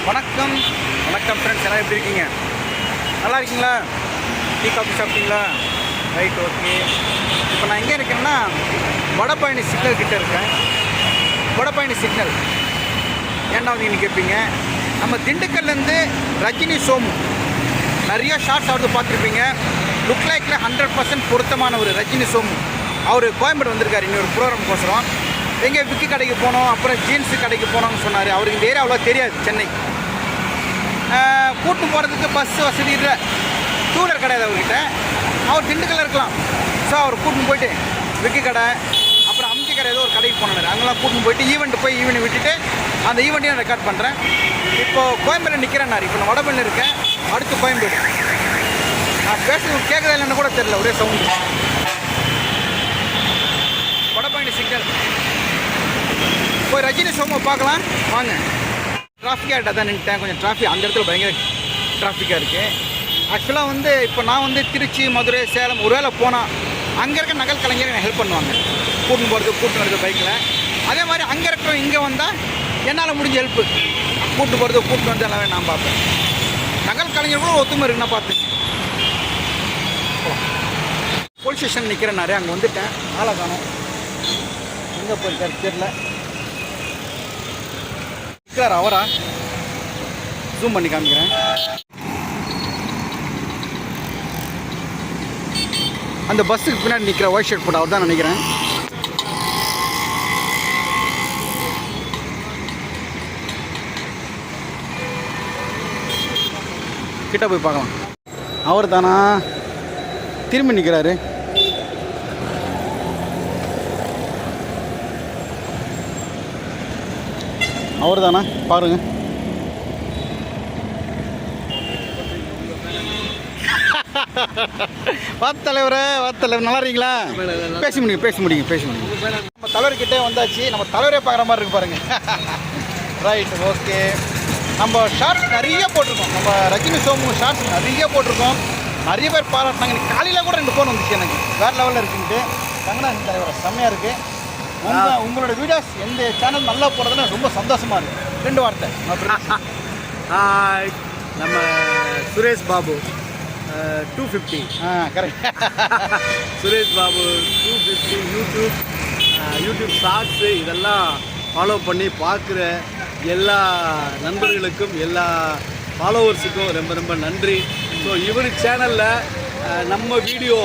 வணக்கம் வணக்கம் ஃப்ரெண்ட்ஸ், எல்லாம் எப்படி இருக்கீங்க? நல்லா இருக்கீங்களா? டீ காஃபி சாப்பிட்டீங்களா? Right, okay. இப்போ நான் எங்கே இருக்கேன்னா வடபழனி சிக்னல் கிட்டே இருக்கேன். வடபழனி சிக்னல் ஏன்னா நீங்கள் கேட்பீங்க, நம்ம திண்டுக்கல்லேருந்து ரஜினி சோமு நிறைய ஷார்ட்ஸ் ஆடுறது பார்த்துருப்பீங்க. லுக் லைக்கில் 100% பொருத்தமான ஒரு ரஜினி சோமு அவர் கோயம்பேடு வந்திருக்காரு இன்னொரு ப்ரோக்ராமுக்கோசரம். எங்கே விக்கி கடைக்கு போனோம், அப்புறம் ஜீன்ஸு கடைக்கு போனோம்னு சொன்னார். அவருக்கு இந்த ஏரியா அவ்வளோ தெரியாது, சென்னை. கூட்டு போகிறதுக்கு பஸ் வசதி இல்லை, டூ வீலர் கிடையாது அவர்கிட்ட. அவர் திண்டுக்கல்ல இருக்கலாம். ஸோ அவர் கூட்டின்னு போயிட்டு விக்கி கடை, அப்புறம் அம்ஜி கடை ஏதோ ஒரு கடைக்கு போனார். அங்கெல்லாம் கூட்டின்னு போயிட்டு ஈவெண்ட் போய் ஈவெண்ட் விட்டுட்டு அந்த ஈவெண்ட்டையும் நான் ரெக்கார்ட் பண்ணுறேன். இப்போது கோயம்பேடு நிற்கிறேன்னாரு. இப்போ நான் வடபழனியில் இருக்கேன், அடுத்து கோயம்பேடு. நான் பேசுறது கேட்குறதா இல்லைன்னு கூட தெரியல, ஒரே சவுண்டு. வடபழனி சிக்னல் போய் ரஜினி சோமு பார்க்கலாம் வாங்க. டிராஃபிக்காக இருந்தால் தான் நின்றுட்டேன். கொஞ்சம் டிராஃபிக் அந்த இடத்துல பயங்கர டிராஃபிக்காக இருக்குது. ஆக்சுவலாக வந்து இப்போ நான் வந்து திருச்சி, மதுரை, சேலம் ஒரு வேளை போனால் அங்கே இருக்க நகல் கலைஞர் எனக்கு ஹெல்ப் பண்ணுவாங்க, கூட்டின்னு போகிறது கூட்டின்னு வருது பைக்கில். அதே மாதிரி அங்கே இருக்கிற இங்கே வந்தால் என்னால் முடிஞ்ச ஹெல்ப்பு, கூப்பிட்டு போகிறது கூப்பிட்டு வந்து எல்லாமே நான் பார்ப்பேன். நகல் கலைஞர்களும் ஒத்துமை இருக்குன்னா பார்த்து. போலீஸ் ஸ்டேஷன் நிற்கிறேன்னாரு, அங்கே வந்துட்டேன். ஆளை காணோம், எங்கே போயிருக்காரு தெரியல. நிற்கிறார் அவரா? ஜூம் பண்ணி காமிக்கிறேன். அந்த பஸ்ஸுக்கு பின்னாடி நிற்கிற ஒயிட் ஷர்ட் போட்டு அவர் தான் நினைக்கிறேன். கிட்ட போய் பார்க்கலாம். அவர் தானா? திரும்பி நிற்கிறாரு. அவர் தானா பாருங்க. வாத்தலைவரே, வாத்தலைவர் நல்லா இருக்கீங்களா? பேசி முடியுங்க. நம்ம தலைவர்கிட்டே வந்தாச்சு. நம்ம தலைவரே பார்க்குற மாதிரி இருக்கு பாருங்க. Right, okay. நம்ம ஷார்ட்ஸ் நிறைய போட்டிருக்கோம், நம்ம ரஜினி சோமு ஷார்ட்ஸ் நிறைய போட்டிருக்கோம். நிறைய பேர் பாராட்டினாங்க. காலையில் கூட 2 ஃபோன் வந்துச்சு எனக்கு, வேறு லெவலில் இருக்குன்ட்டு. ரங்கநாதன் தலைவர் செம்மையாக இருக்குது. உங்களோட வீடியோஸ் எந்த சேனல் நல்லா போகிறதுன்னு ரொம்ப சந்தோஷமாக இருக்குது. 2 வார்த்தை. நம்ம Suresh Babu 250. Correct. Suresh Babu 250 YouTube shorts இதெல்லாம் ஃபாலோ பண்ணி பார்க்குற எல்லா நண்பர்களுக்கும், எல்லா ஃபாலோவர்ஸுக்கும் ரொம்ப ரொம்ப நன்றி. ஸோ இவர் சேனலில் நம்ம வீடியோ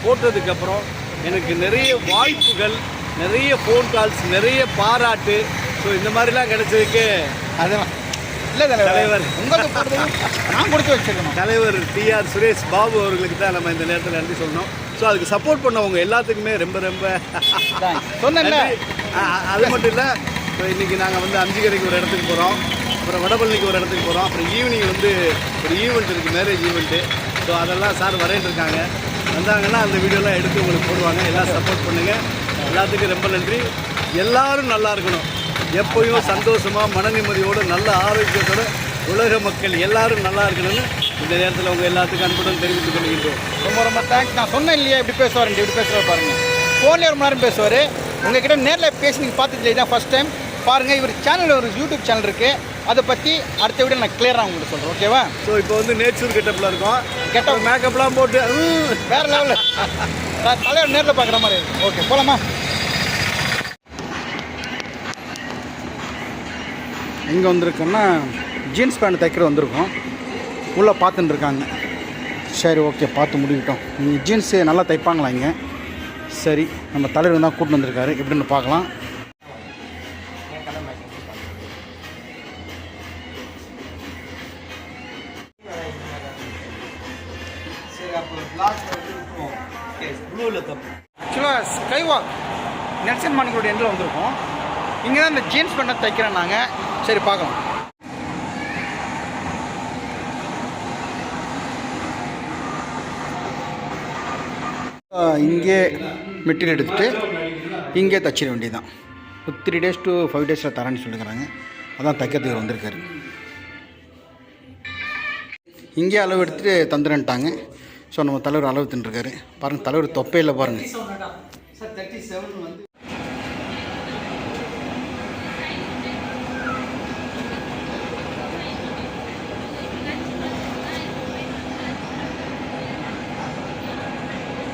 போட்டதுக்கப்புறம் எனக்கு நிறைய வாய்ப்புகள், நிறைய ஃபோன் கால்ஸ், நிறைய பாராட்டு. ஸோ இந்த மாதிரிலாம் கிடைச்சதுக்கு அதெல்லாம் இல்லை தலைவர், உங்களுக்கு நான் கொடுத்து வச்சுருக்கணும். தலைவர் டிஆர் சுரேஷ் பாபு அவர்களுக்கு தான் நம்ம இந்த நேரத்தில் நன்றி சொல்லணும். ஸோ அதுக்கு சப்போர்ட் பண்ணவங்க எல்லாத்துக்குமே ரொம்ப ரொம்ப சொன்னேன்ல. அது மட்டும் இல்லை, இப்போ இன்றைக்கி நாங்கள் வந்து அம்ஜி கடைக்கு ஒரு இடத்துக்கு போகிறோம், அப்புறம் வடபழனிக்கு ஒரு இடத்துக்கு போகிறோம், அப்புறம் ஈவினிங் வந்து ஒரு ஈவெண்ட் இருக்குது, மேரேஜ் ஈவெண்ட்டு. ஸோ அதெல்லாம் சார் வரையிட்டு இருக்காங்க. வந்தாங்கன்னா அந்த வீடியோலாம் எடுத்து உங்களுக்கு போடுவாங்க. எல்லாம் சப்போர்ட் பண்ணுங்கள். எல்லாத்துக்கும் ரொம்ப நன்றி. எல்லோரும் நல்லா இருக்கணும், எப்போயும் சந்தோஷமாக மன நிம்மதியோடு நல்ல ஆரோக்கியத்தோடு உலக மக்கள் எல்லாரும் நல்லா இருக்கணும்னு இந்த நேரத்தில் உங்கள் எல்லாத்துக்கும் அன்புடன் தெரிவித்துக் கொள்கின்றோம். ரொம்ப ரொம்ப தேங்க்ஸ். நான் சொன்னேன் இல்லையா, இப்படி பேசுவார், இப்படி பேசுவார் பாருங்கள். ஃபோன்லேயே ரொம்ப நேரம் பேசுவார். உங்கள்கிட்ட நேரில் பேசி நீங்கள் பார்த்துட்டு தான் ஃபஸ்ட் டைம் பாருங்கள். இவர் சேனல் ஒரு யூடியூப் சேனல் இருக்குது, அதை பற்றி அடுத்த வீடியோ நான் கிளியராக உங்களுக்கு சொல்கிறேன், ஓகேவா? ஸோ இப்போ வந்து நேச்சர் கெட்டப்பில் இருக்கோம், கெட்டப் மேக்கப்லாம் போட்டு வேறு லெவலில் தலைவர் நேரில் பார்க்குற மாதிரி இருக்குது. ஓகே, போகலாமா? எங்கே வந்திருக்கோன்னா ஜீன்ஸ் பேண்ட் தைக்கிற வந்திருக்கோம். உள்ளே பார்த்துட்டு இருக்காங்க. சரி, ஓகே, பார்த்து முடிக்கிட்டோம். நீங்கள் ஜீன்ஸு நல்லா தைப்பாங்களா இங்கே? சரி, நம்ம தலைவர் தான் கூப்பிட்டு வந்திருக்காரு, எப்படின்னு பார்க்கலாம். ஆக்சுவலாக ஸ்கைவாக் நெல்சன் மாணிக்கோட எண்டில் வந்திருக்கோம். இங்கே தான் இந்த ஜீன்ஸ் பேண்ட்டை தைக்கிறேன் நாங்கள். சரி, பார்க்கலாம். இங்கே மெட்டீரியல் எடுத்துகிட்டு இங்கே தைச்சிட வேண்டியதுதான். 3 days to 5 days தரேன்னு சொல்லிக்கிறாங்க. அதான் தைக்கிறதுக்கு வந்திருக்காரு. இங்கே அளவு எடுத்துகிட்டு தந்துடுன்ட்டாங்க. ஸோ நம்ம தலைவர் அளவு தின்னுருக்காரு பாருங்கள். தலைவர் தொப்பையில் பாருங்கள்.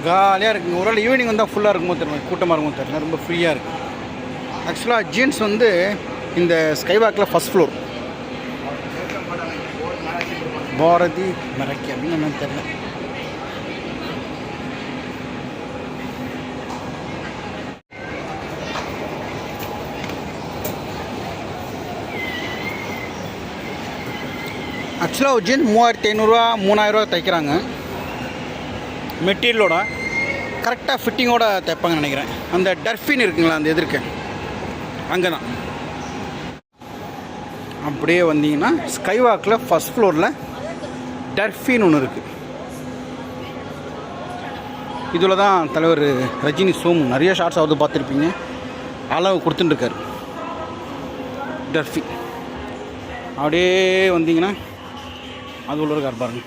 காலியாக இருக்குங்க. ஒரு வேளை ஈவினிங் வந்தால் ஃபுல்லாக இருக்குமோ தெரியல, கூட்டமாக இருக்குமோ தெரியல, ரொம்ப ஃப்ரீயாக இருக்குது. ஆக்சுவலாக ஜீன்ஸ் வந்து இந்த ஸ்கைவாக்கில் ஃபஸ்ட் ஃப்ளோர். பாரதி மரக்கி அப்படின்னு என்னன்னு தெரியல. ஆக்சுவலாக ஒரு ஜீன்ஸ் 3500 3000 தைக்கிறாங்க. மெட்டீரியலோட கரெக்டாக ஃபிட்டிங்கோட தைப்பாங்கன்னு நினைக்கிறேன். அந்த டர்ஃபின் இருக்குங்களா அந்த எதிர்க்க அங்கே தான். அப்படியே வந்தீங்கன்னா ஸ்கைவாக்கில் ஃபஸ்ட் ஃப்ளோரில் டர்ஃபின் ஒன்று இருக்குது. இதில் தான் தலைவர் ரஜினி சோமு நிறைய ஷார்ட்ஸ் ஆகுது பார்த்துருப்பீங்க. அளவு கொடுத்துட்டுருக்காரு டர்ஃபி. அப்படியே வந்தீங்கன்னா அது உள்ள இருக்கார் பாருங்க.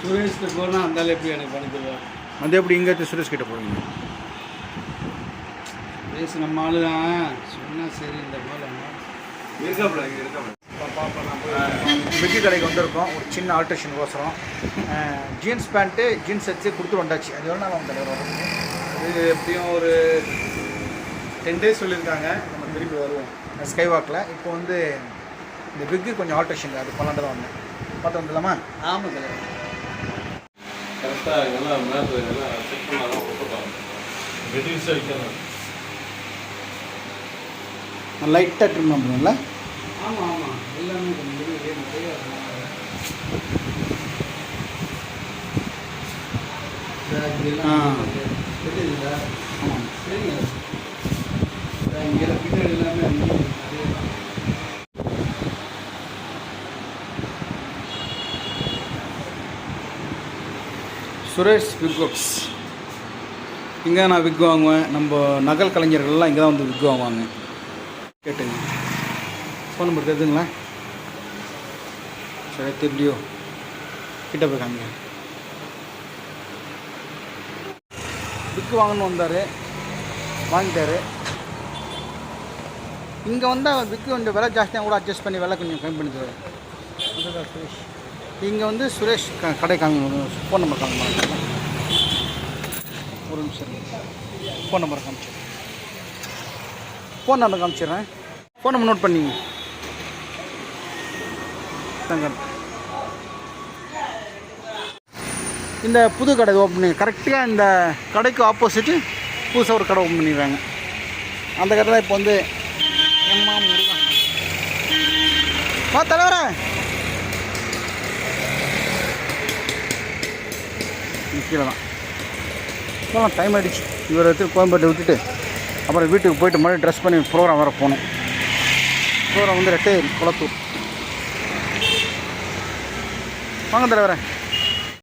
சுரேஷ்கிட்ட போனால் அந்தாலும் எப்படி எனக்கு பண்ணி தருவார்? அது எப்படி இங்கே சுரேஷ் கிட்ட போவீங்க? சுரேஷ் நம்ம ஆளு தான் சொன்னால் சரி. இந்த போல விக்கி கடைக்கு வந்திருக்கோம் ஒரு சின்ன ஆல்ட்ரேஷன் கோசரம். ஜீன்ஸ் பேண்ட்டு ஜீன்ஸ் வச்சு கொடுத்து வந்தாச்சு. அது எவ்வளோ நாள் தலைவர் வரும்? அது எப்படியும் ஒரு 10 days சொல்லியிருக்காங்க. நம்ம திருப்பி வருவோம் ஸ்கைவாக்கில். இப்போ வந்து இந்த விக்கு கொஞ்சம் ஆல்ட்ரேஷன் அது பண்ணலான்னு தான் வந்தேன். பார்த்து வந்துடலாமா? ஆமாம் தலைவர். கரெக்டாக எல்லாம் மேப் எல்லாம் செக் பண்ணாதான் போட்டுருக்காங்க. ரெடியூஸாக வைக்கணும். லைட்டாக ட்ரிம் பண்ணுங்களா? ஆமாம் ஆமாம் எல்லாமே கொஞ்சம் நிறைய தெரியுதுங்களா? ஆமாம் சரிங்க. இங்கே பின்னாடி எல்லாமே நிறைய சுரேஷ் விக் ஒர்க்ஸ். இங்கே நான் விக் வாங்குவேன். நம்ம நகல் கலைஞர்கள்லாம் இங்கே தான் வந்து விக் வாங்குவாங்க. கேட்டுங்க. ஃபோன் நம்பர் தெரியுதுங்களா? சரி தெரியலையோ, கிட்ட போய் காமிங்க. விக் வாங்கணும்னு வந்தார், வாங்கிட்டார். இங்கே வந்தால் விக்கு கொஞ்சம் விலை ஜாஸ்தியாக கூட அட்ஜஸ்ட் பண்ணி விலை கொஞ்சம் கம்மி பண்ணி தருவார். அதுதான் சுரேஷ். இங்கே வந்து சுரேஷ் கடை காமிக்கணும். ஃபோன் நம்பர் காமிக்கணும். ஒரு நிமிஷம் ஃபோன் நம்பர் காமிச்சிடுறேன். ஃபோன் நம்பர் காமிச்சிடுறேன். ஃபோன் நம்பர் நோட் பண்ணிங்க. இந்த புது கடை ஓப்பன் பண்ணி கரெக்டாக இந்த கடைக்கு ஆப்போசிட்டு புதுசாக ஒரு கடை ஓப்பன் பண்ணிடுறாங்க. அந்த கடை தான் இப்போ வந்து தலைவரே கீழே தான் போகலாம். டைம் ஆகிடுச்சு. இவரை எடுத்து கோயம்பேட்டை விட்டுட்டு அப்புறம் வீட்டுக்கு போயிட்டு மறுபடியும் ட்ரெஸ் பண்ணி ப்ரோக்ராம் வர போகணும். ப்ரோக்ராம் வந்து ரெட்டை குளத்தூர். வாங்க தலைவரே.